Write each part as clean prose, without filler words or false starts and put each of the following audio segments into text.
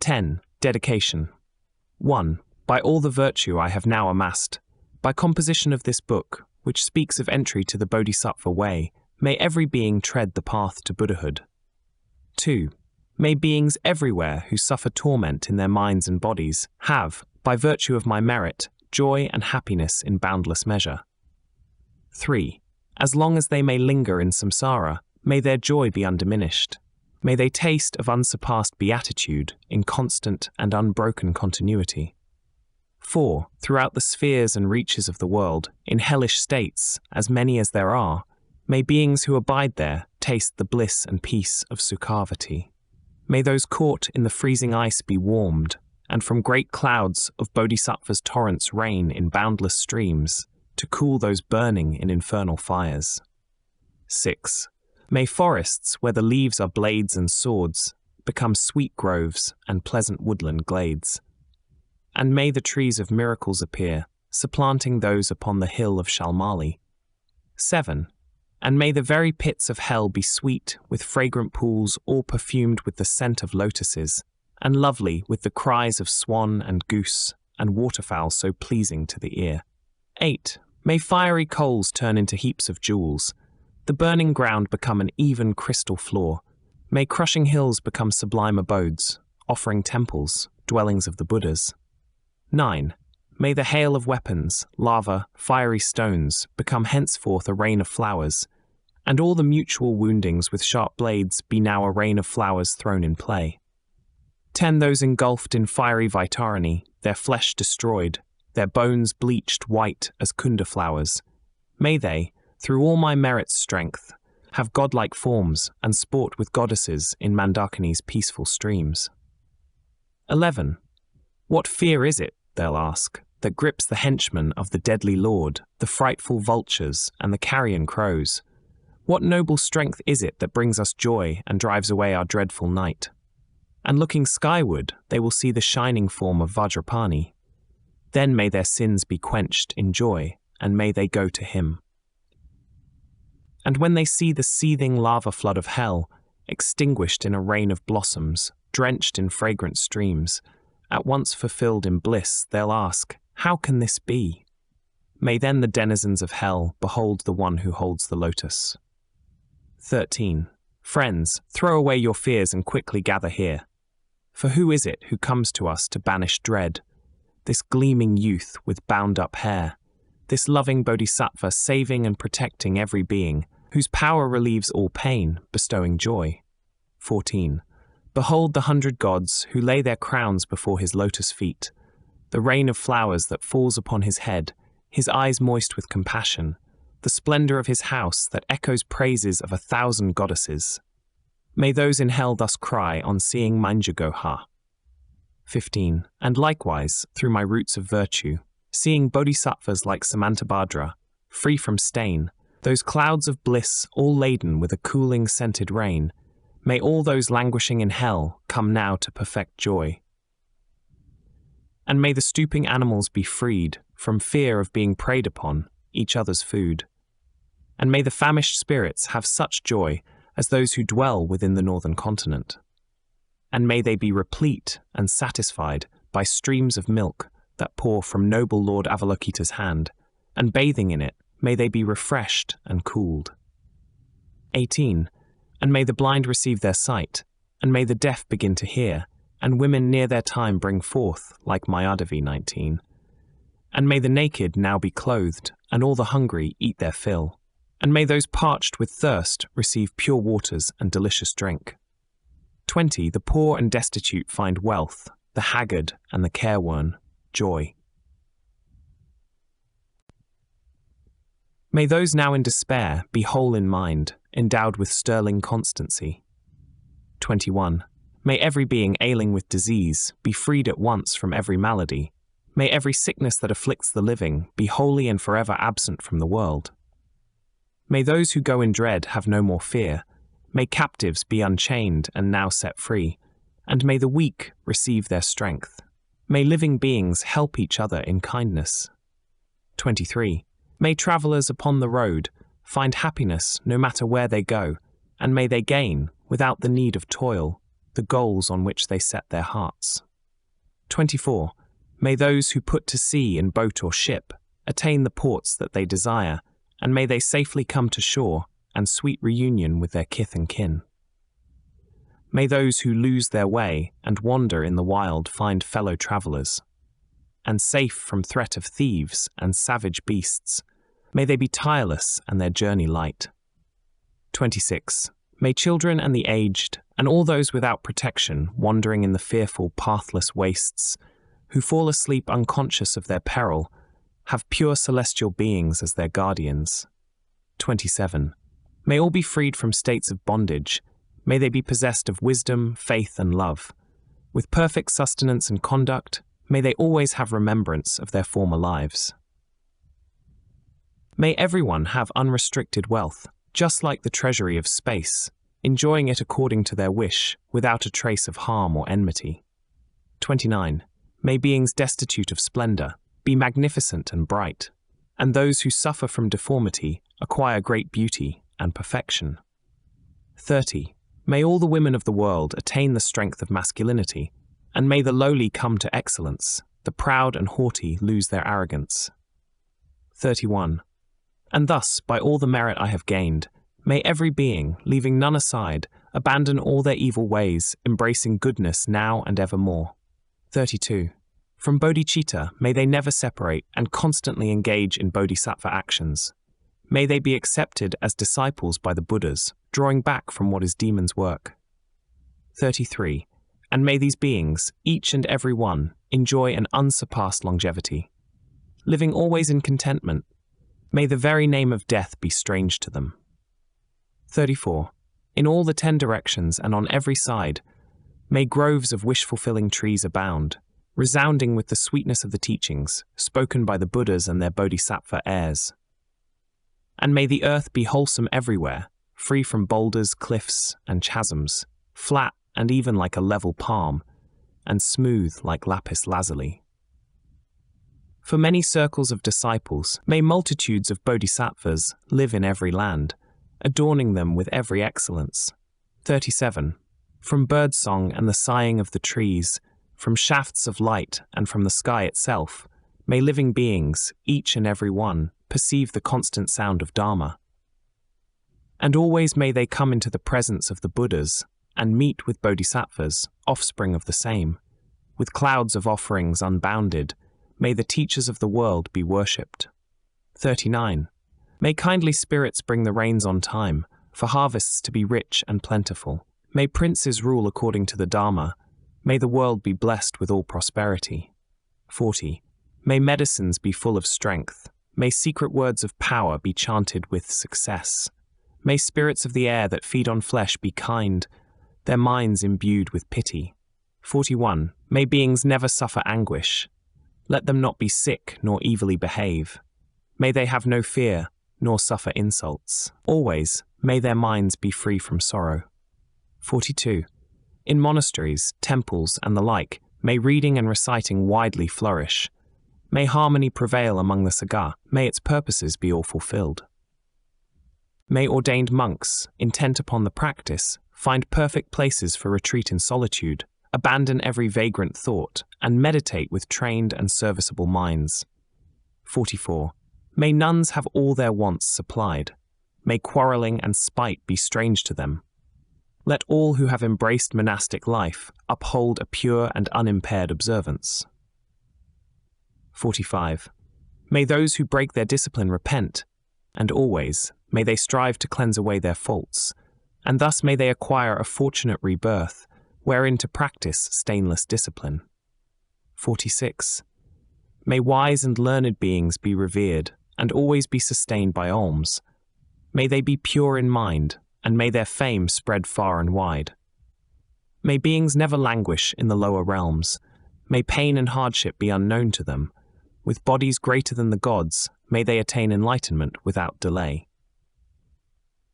10. Dedication. 1. By all the virtue I have now amassed, by composition of this book, which speaks of entry to the Bodhisattva way, may every being tread the path to Buddhahood. 2. May beings everywhere who suffer torment in their minds and bodies have, by virtue of my merit, joy and happiness in boundless measure. 3. As long as they may linger in samsara, may their joy be undiminished. May they taste of unsurpassed beatitude in constant and unbroken continuity. 4. Throughout the spheres and reaches of the world, in hellish states, as many as there are, may beings who abide there taste the bliss and peace of Sukhavati. May those caught in the freezing ice be warmed, and from great clouds of Bodhisattva's torrents rain in boundless streams, to cool those burning in infernal fires. 6. May forests where the leaves are blades and swords become sweet groves and pleasant woodland glades. And may the trees of miracles appear, supplanting those upon the hill of Shalmali. 7. And may the very pits of hell be sweet with fragrant pools all perfumed with the scent of lotuses, and lovely with the cries of swan and goose and waterfowl so pleasing to the ear. 8. May fiery coals turn into heaps of jewels, the burning ground become an even crystal floor, may crushing hills become sublime abodes, offering temples, dwellings of the Buddhas. 9. May the hail of weapons, lava, fiery stones become henceforth a rain of flowers, and all the mutual woundings with sharp blades be now a rain of flowers thrown in play. 10. Those engulfed in fiery Vaitarani, their flesh destroyed, their bones bleached white as kunda flowers, may they, through all my merit's strength, have godlike forms and sport with goddesses in Mandakini's peaceful streams. 11. What fear is it, they'll ask, that grips the henchmen of the deadly lord, the frightful vultures and the carrion crows? What noble strength is it that brings us joy and drives away our dreadful night? And looking skyward, they will see the shining form of Vajrapani. Then may their sins be quenched in joy, and may they go to him. And when they see the seething lava flood of hell, extinguished in a rain of blossoms, drenched in fragrant streams, at once fulfilled in bliss, they'll ask, how can this be? May then the denizens of hell behold the one who holds the lotus. 13. Friends, throw away your fears and quickly gather here. For who is it who comes to us to banish dread? This gleaming youth with bound-up hair, this loving bodhisattva saving and protecting every being, whose power relieves all pain, bestowing joy. 14. Behold the 100 gods who lay their crowns before his lotus feet, the rain of flowers that falls upon his head, his eyes moist with compassion, the splendor of his house that echoes praises of 1,000 goddesses. May those in hell thus cry on seeing Manjugoha. 15. And likewise, through my roots of virtue, seeing bodhisattvas like Samantabhadra, free from stain, those clouds of bliss all laden with a cooling scented rain, may all those languishing in hell come now to perfect joy. And may the stooping animals be freed from fear of being preyed upon, each other's food. And may the famished spirits have such joy as those who dwell within the northern continent. And may they be replete and satisfied by streams of milk that pour from noble Lord Avalokita's hand, and bathing in it, may they be refreshed and cooled. 18. And may the blind receive their sight, and may the deaf begin to hear, and women near their time bring forth, like Mayadavi 19. And may the naked now be clothed, and all the hungry eat their fill. And may those parched with thirst receive pure waters and delicious drink. 20. The poor and destitute find wealth, the haggard and the careworn, joy. May those now in despair be whole in mind, endowed with sterling constancy. 21. May every being ailing with disease be freed at once from every malady. May every sickness that afflicts the living be wholly and forever absent from the world. May those who go in dread have no more fear. May captives be unchained and now set free, and may the weak receive their strength. May living beings help each other in kindness. 23. May travellers upon the road find happiness no matter where they go, and may they gain, without the need of toil, the goals on which they set their hearts. 24. May those who put to sea in boat or ship attain the ports that they desire, and may they safely come to shore and sweet reunion with their kith and kin. May those who lose their way and wander in the wild find fellow travelers, and safe from threat of thieves and savage beasts, may they be tireless and their journey light. 26. May children and the aged, and all those without protection wandering in the fearful pathless wastes, who fall asleep unconscious of their peril, have pure celestial beings as their guardians. 27. May all be freed from states of bondage. May they be possessed of wisdom, faith, and love. With perfect sustenance and conduct, may they always have remembrance of their former lives. May everyone have unrestricted wealth, just like the treasury of space, enjoying it according to their wish, without a trace of harm or enmity. 29. May beings destitute of splendor be magnificent and bright, and those who suffer from deformity acquire great beauty and perfection. 30. May all the women of the world attain the strength of masculinity, and may the lowly come to excellence, the proud and haughty lose their arrogance. 31. And thus, by all the merit I have gained, may every being, leaving none aside, abandon all their evil ways, embracing goodness now and evermore. 32. From bodhicitta, may they never separate and constantly engage in bodhisattva actions. May they be accepted as disciples by the Buddhas, drawing back from what is demon's work. 33. And may these beings, each and every one, enjoy an unsurpassed longevity. Living always in contentment, may the very name of death be strange to them. 34. In all the 10 directions and on every side, may groves of wish-fulfilling trees abound, resounding with the sweetness of the teachings spoken by the Buddhas and their bodhisattva heirs. And may the earth be wholesome everywhere, free from boulders, cliffs, and chasms, flat and even like a level palm, and smooth like lapis lazuli. For many circles of disciples, may multitudes of bodhisattvas live in every land, adorning them with every excellence. 37. From birdsong and the sighing of the trees, from shafts of light and from the sky itself, may living beings, each and every one, perceive the constant sound of Dharma. And always may they come into the presence of the Buddhas and meet with bodhisattvas, offspring of the same. With clouds of offerings unbounded, may the teachers of the world be worshipped. 39. May kindly spirits bring the rains on time, for harvests to be rich and plentiful. May princes rule according to the Dharma. May the world be blessed with all prosperity. 40. May medicines be full of strength. May secret words of power be chanted with success. May spirits of the air that feed on flesh be kind, their minds imbued with pity. 41. May beings never suffer anguish. Let them not be sick nor evilly behave. May they have no fear, nor suffer insults. Always may their minds be free from sorrow. 42. In monasteries, temples, and the like, may reading and reciting widely flourish. May harmony prevail among the Sangha. May its purposes be all fulfilled. May ordained monks, intent upon the practice, find perfect places for retreat in solitude, abandon every vagrant thought, and meditate with trained and serviceable minds. 44. May nuns have all their wants supplied. May quarrelling and spite be strange to them. Let all who have embraced monastic life uphold a pure and unimpaired observance. 45. May those who break their discipline repent, and always may they strive to cleanse away their faults, and thus may they acquire a fortunate rebirth, wherein to practice stainless discipline. 46. May wise and learned beings be revered, and always be sustained by alms. May they be pure in mind, and may their fame spread far and wide. May beings never languish in the lower realms. May pain and hardship be unknown to them. With bodies greater than the gods, may they attain enlightenment without delay.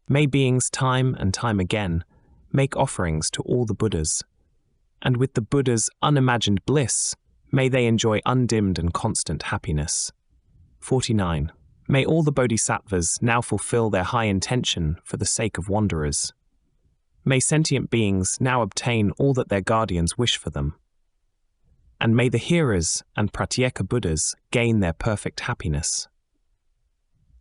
May beings time and time again make offerings to all the Buddhas, and with the Buddha's unimagined bliss, may they enjoy undimmed and constant happiness. 49. May all the bodhisattvas now fulfill their high intention for the sake of wanderers. May sentient beings now obtain all that their guardians wish for them. And may the hearers and pratyeka Buddhas gain their perfect happiness.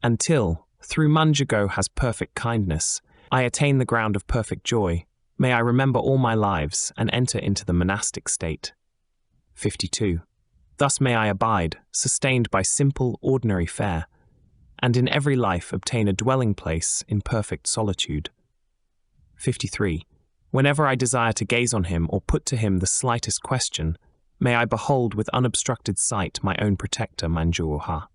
Until, through Manjugo has perfect kindness, I attain the ground of perfect joy, may I remember all my lives and enter into the monastic state. 52. Thus may I abide, sustained by simple, ordinary fare, and in every life obtain a dwelling place in perfect solitude. 53. Whenever I desire to gaze on him or put to him the slightest question, may I behold with unobstructed sight my own protector Manjuoha.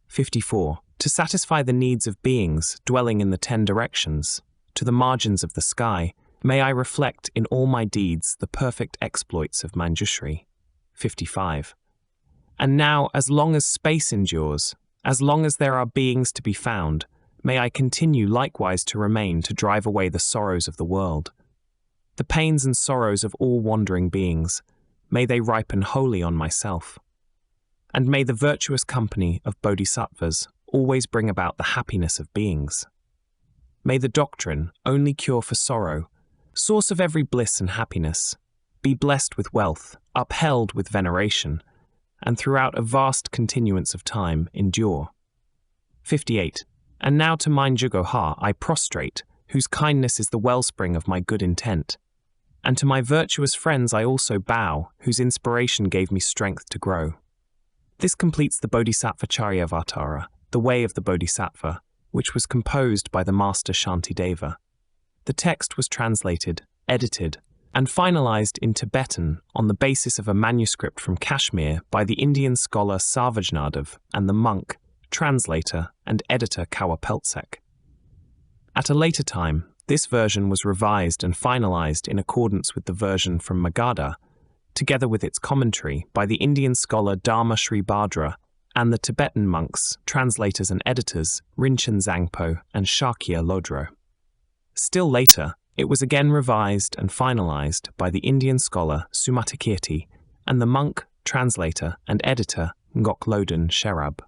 54. To satisfy the needs of beings dwelling in the 10 directions, to the margins of the sky, may I reflect in all my deeds the perfect exploits of Manjushri. 55. And now, as long as space endures, as long as there are beings to be found, may I continue likewise to remain to drive away the sorrows of the world. The pains and sorrows of all wandering beings, may they ripen wholly on myself. And may the virtuous company of bodhisattvas always bring about the happiness of beings. May the doctrine, only cure for sorrow, source of every bliss and happiness, be blessed with wealth, upheld with veneration, and throughout a vast continuance of time endure. 58. And now to Manjugo I prostrate, whose kindness is the wellspring of my good intent. And to my virtuous friends I also bow, whose inspiration gave me strength to grow. This completes the Bodhicaryāvatāra, the way of the Bodhisattva, which was composed by the master Santideva. The text was translated, edited, and finalized in Tibetan on the basis of a manuscript from Kashmir by the Indian scholar Sarvajnadav and the monk, translator, and editor Kawapeltsek. At a later time, this version was revised and finalized in accordance with the version from Magadha, together with its commentary by the Indian scholar Dharma Sri Bhadra and the Tibetan monks, translators and editors Rinchen Zangpo and Shakya Lodro. Still later, it was again revised and finalized by the Indian scholar Sumatakirti and the monk, translator and editor Ngok Loden Sherab.